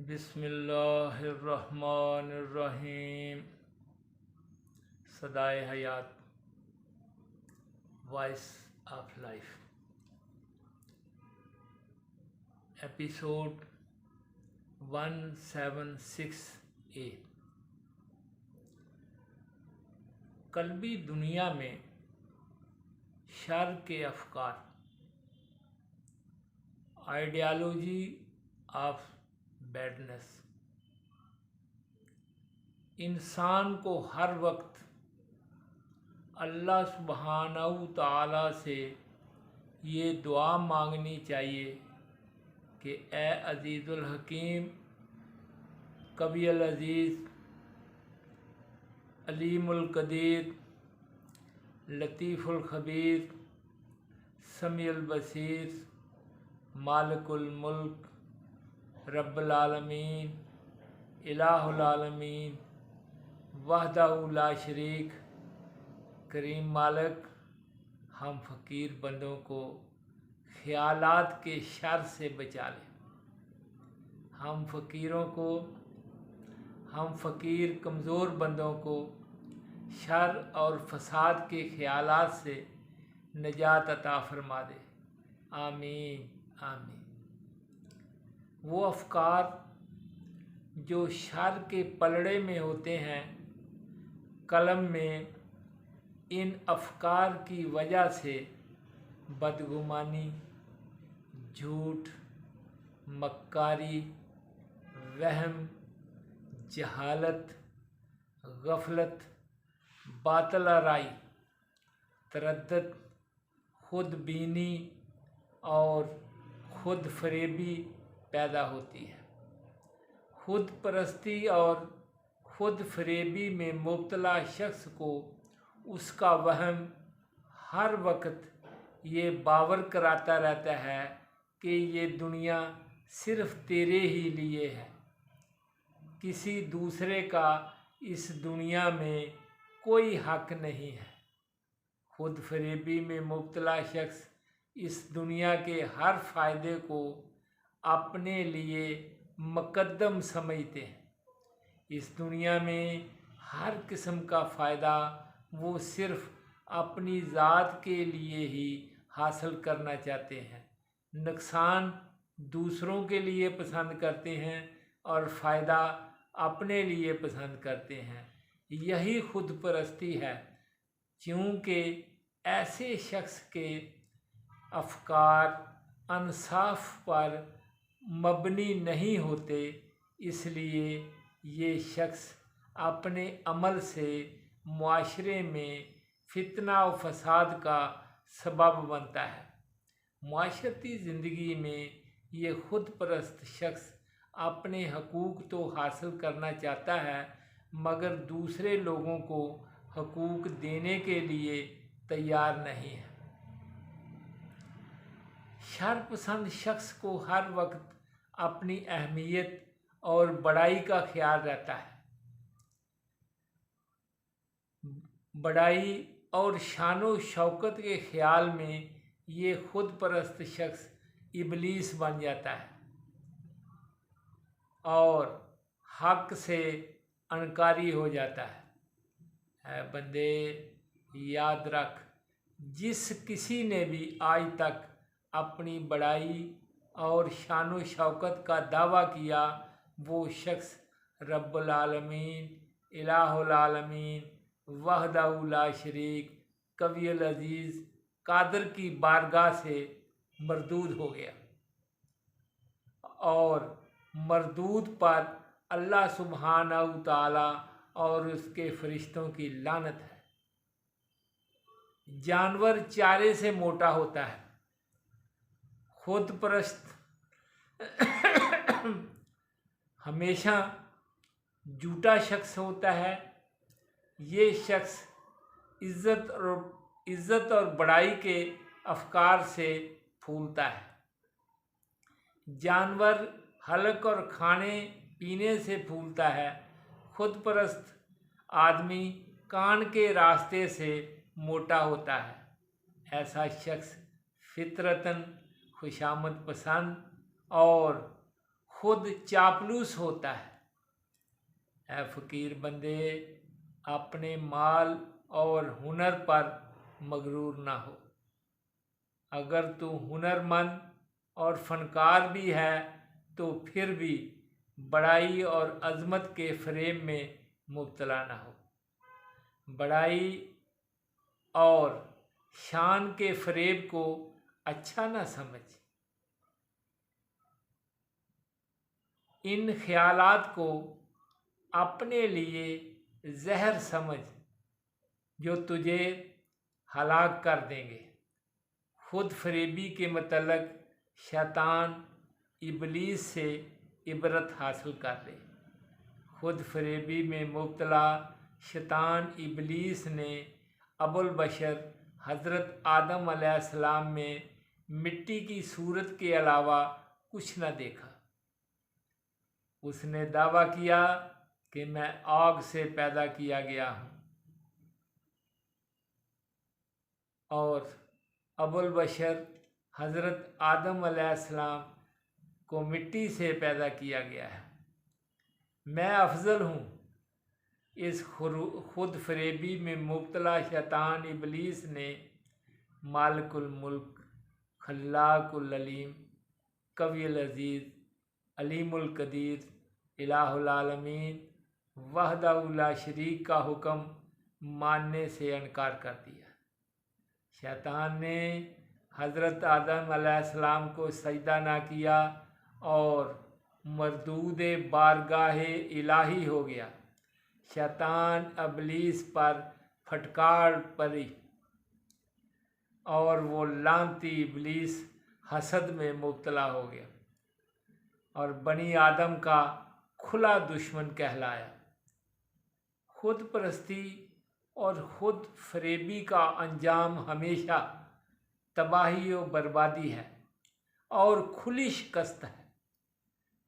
बिस्मिल्लाहिर्रहमानिर्रहीम। सदाए हयात, voice of life, episode 176A। कल्बी दुनिया में शर के अफकार, आइडियालॉजी ऑफ बैडनेस। इंसान को हर वक्त अल्लाह सुब्हानहू तआला से ये दुआ मांगनी चाहिए कि ए अज़ीज़ुल हकीम, कवियुल अज़ीज़, अलीमुल कदीर, लतीफ़ुल खबीर, समीउल बसीर, मालिकुल मुल्क, रब्बुल आलमीन, इलाहुल आलमीन, वहदहू ला शरीक, करीम मालिक, हम फ़कीर बंदों को ख़यालात के शर से बचा लें। हम फ़कीर कमज़ोर बंदों को शर और फसाद के ख़यालात से निजात अता फ़रमा दे। आमीन आमीन। वो अफ़कार जो शर के पलड़े में होते हैं, कलम में इन अफ़कार की वजह से बदगुमानी, झूठ, मक्कारी, वहम, जहालत, गफलत, बातिल राई, तरद्दुद, खुद बीनी और खुद फरेबी पैदा होती है। खुद परस्ती और खुद फरेबी में मुब्तला शख्स को उसका वहम हर वक्त ये बावर कराता रहता है कि ये दुनिया सिर्फ़ तेरे ही लिए है, किसी दूसरे का इस दुनिया में कोई हक नहीं है। खुद फरेबी में मुब्तला शख्स इस दुनिया के हर फ़ायदे को अपने लिए मुक़द्दम समझते हैं। इस दुनिया में हर किस्म का फ़ायदा वो सिर्फ़ अपनी ज़ात के लिए ही हासिल करना चाहते हैं, नुकसान दूसरों के लिए पसंद करते हैं और फ़ायदा अपने लिए पसंद करते हैं। यही खुद परस्ती है। क्योंकि ऐसे शख्स के अफ़कार इंसाफ पर मबनी नहीं होते, इसलिए ये शख्स अपने अमल से मुआशरे में फितना और फसाद का सबब बनता है। मुआशरती ज़िंदगी में ये खुद परस्त शख्स अपने हकूक़ तो हासिल करना चाहता है, मगर दूसरे लोगों को हकूक़ देने के लिए तैयार नहीं है। शरपसंद शख्स को हर वक्त अपनी अहमियत और बड़ाई का ख्याल रहता है। बड़ाई और शानो शौकत के ख्याल में ये खुद परस्त शख्स इबलीस बन जाता है और हक से अनकारी हो जाता है। बंदे, याद रख, जिस किसी ने भी आज तक अपनी बड़ाई और शानो शौकत का दावा किया, वो शख्स रब्बुल आलमीन, इलाहुल आलमीन, वहदहू ला शरीक, कवियुल अज़ीज़, कादिर की बारगाह से मरदूद हो गया और मरदूद पर अल्लाह सुब्हानहू तआला और उसके फरिश्तों की लानत है। जानवर चारे से मोटा होता है, खुद परस्त हमेशा झूठा शख्स होता है। ये शख्स इज़्ज़त और बड़ाई के अफ़कार से फूलता है। जानवर हलक और खाने पीने से फूलता है। खुद परस्त आदमी कान के रास्ते से मोटा होता है। ऐसा शख्स फितरतन खुशामद पसंद और खुद चापलूस होता है। ऐ फ़कीर बंदे, अपने माल और हुनर पर मगरूर ना हो। अगर तू हुनरमंद और फनकार भी है तो फिर भी बड़ाई और अजमत के फ़रेब में मुब्तला ना हो। बड़ाई और शान के फ़रेब को अच्छा ना समझ। इन ख्यालात को अपने लिए जहर समझ जो तुझे हलाक कर देंगे। खुद फरेबी के मतलब शैतान इबलीस से इबरत हासिल कर ले। खुद फरेबी में मुब्तला शैतान इबलीस ने अबुल बशर हज़रत आदम अलैहिस्सलाम में मिट्टी की सूरत के अलावा कुछ न देखा। उसने दावा किया कि मैं आग से पैदा किया गया हूँ, और अबुल बशर हज़रत आदम अलैहिस्सलाम को मिट्टी से पैदा किया गया है। मैं अफजल हूँ। इस खुद फरेबी में मुब्तला शैतान इबलीस ने मालिकुल मुल्क, खल्लाकुल अलीम, कवियुल अज़ीज़, अलीमुल कदीर, इलाहुल आलमीन, वहदहु ला शरीक का हुक्म मानने से इनकार कर दिया। शैतान ने हज़रत आदम अलैहिस्सलाम को सजदा ना किया और मरदूद बारगाहे इलाही हो गया। शैतान इबलीस पर फटकार पड़ी और वो लानती इबलीस हसद में मुब्तला हो गया और बनी आदम का खुला दुश्मन कहलाया। खुद परस्ती और खुद फरेबी का अंजाम हमेशा तबाही और बर्बादी है और खुली शिकस्त है।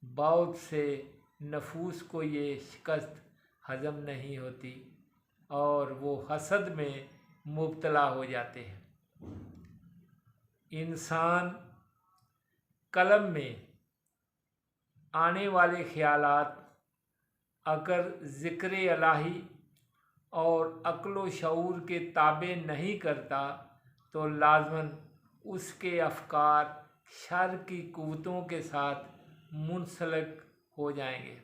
बहुत से नफूस को ये शिकस्त हजम नहीं होती और वो हसद में मुब्तला हो जाते हैं। इंसान कलम में आने वाले ख्यालात अगर ज़िक्र इलाही और अक्ल शऊर के ताबे नहीं करता तो लाज़मन उसके अफकार शर की कुव्वतों के साथ मुंसलिक हो जाएंगे।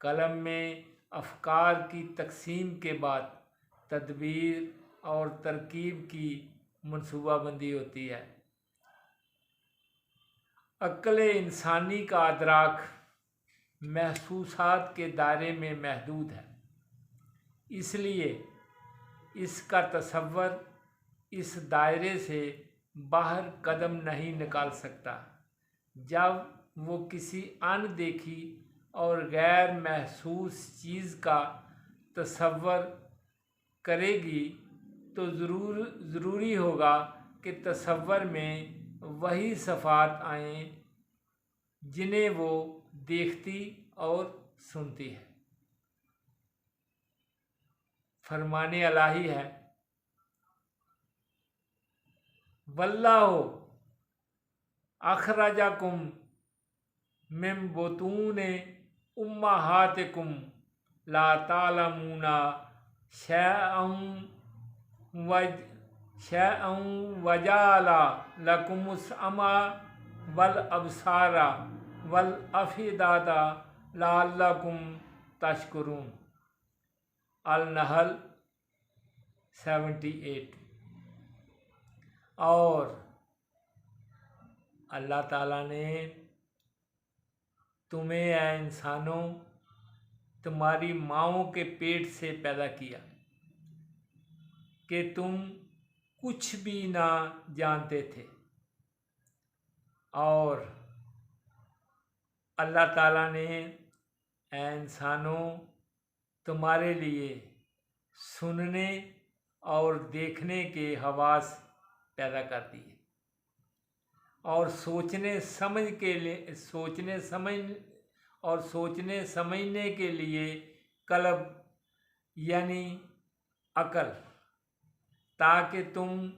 कलम में अफकार की तकसीम के बाद तदबीर और तरकीब की मनसूबाबंदी होती है। अक्ल इंसानी का अदराक महसूसात के दायरे में महदूद है, इसलिए इसका तसव्वुर इस दायरे से बाहर कदम नहीं निकाल सकता। जब वो किसी अनदेखी और गैर महसूस चीज़ का तसव्वुर करेगी तो ज़रूरी होगा कि तसव्वुर में वही सफ़ात आएँ जिन्हें वो देखती और सुनती है। फरमाने इलाही है, वल्लाहु अखरजकुम मिन बुतूनि उम्महातिकुम ला तालमूना शैअन वजाला लकुमुस अमा वल अबसारा वल अफिदाता लअल्लकुम तशकुरून। अल-नहल 78। और अल्लाह ताला ने तुम्हें ऐ इंसानों तुम्हारी माँओं के पेट से पैदा किया कि तुम कुछ भी ना जानते थे, और अल्लाह ताला ने ऐ इंसानों तुम्हारे लिए सुनने और देखने के हवास पैदा कर दिए और सोचने समझने के लिए कल्ब यानी अकल, ताकि तुम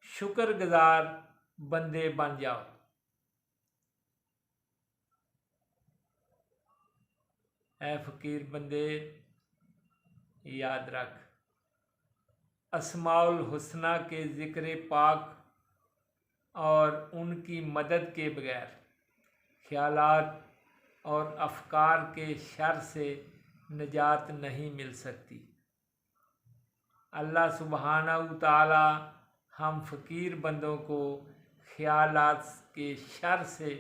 शुक्रगुजार बंदे बन जाओ। ऐ फ़कीर बंदे याद रख, अस्माउल हुस्ना के ज़िक्र पाक और उनकी मदद के बगैर ख्यालात और अफकार के शर से निजात नहीं मिल सकती। अल्लाह सुब्हानहू तआला हम फ़कीर बंदों को ख्यालात के शर से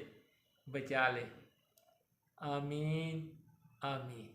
बचा ले। आमीन आमीन।